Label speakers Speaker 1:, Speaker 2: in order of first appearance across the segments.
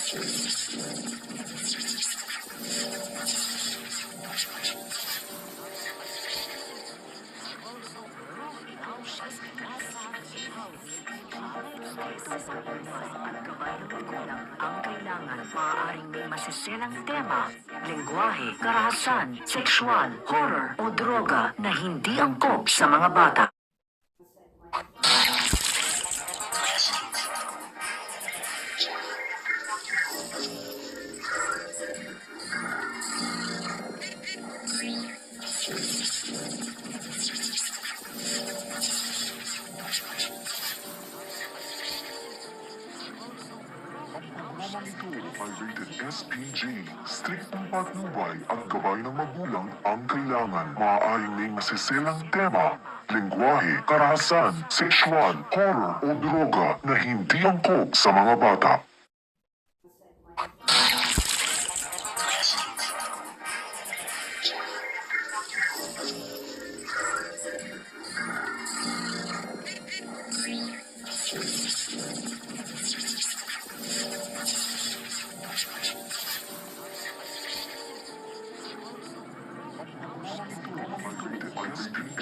Speaker 1: Ang kailangan, maaaring may masiselang tema, lengguwahe, karahasan, sexual, horror o droga na hindi angkop sa mga bata.
Speaker 2: Programang ito ay rated SPG. Striktong patnubay at gabay ng magulang ang kailangan. Maaaring may masiselang tema, lengguwahe, karahasan, sexual, horror o droga na hindi angkop sa mga bata.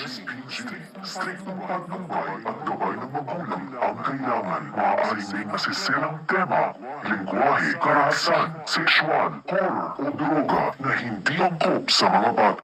Speaker 2: SPG. Striktong patnubay at gabay ng magulang ang kailangan. Maaaring may masiselang tema, lengguwahe, karahasan, sexual, horror o droga na hindi angkop sa mga bata.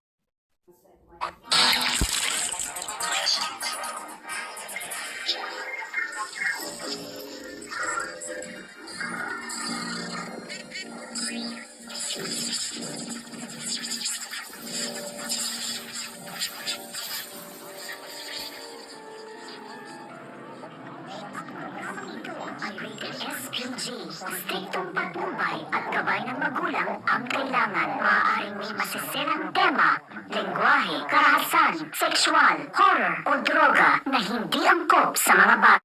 Speaker 3: SPG. Striktong patnubay at gabay ng magulang ang kailangan. Maaaring may masiselang tema, lengguwahe, karahasan, sexual, horror o droga na hindi angkop sa mga bata.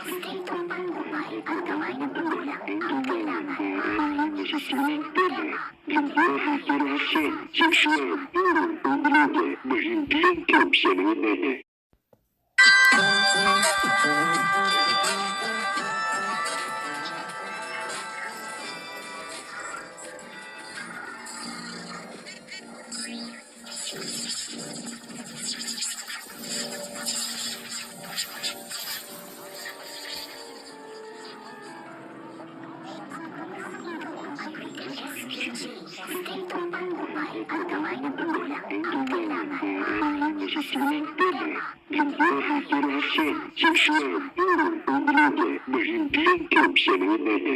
Speaker 3: Striktong patnubay at gabay ng magulang ang kailangan. Maaaring may masiselang tema,
Speaker 4: Lengguwahe, karahasan, sexual, horror o droga na hindi angkop sa mga bata.
Speaker 3: Striktong patnubay at gabay ng magulang ang kailangan. Maaaring may
Speaker 4: Masiselang
Speaker 3: masiselang
Speaker 4: tema,
Speaker 3: tema,
Speaker 4: lengguwahe, karahasan, sexual, horror o droga na hindi angkop sa mga bata.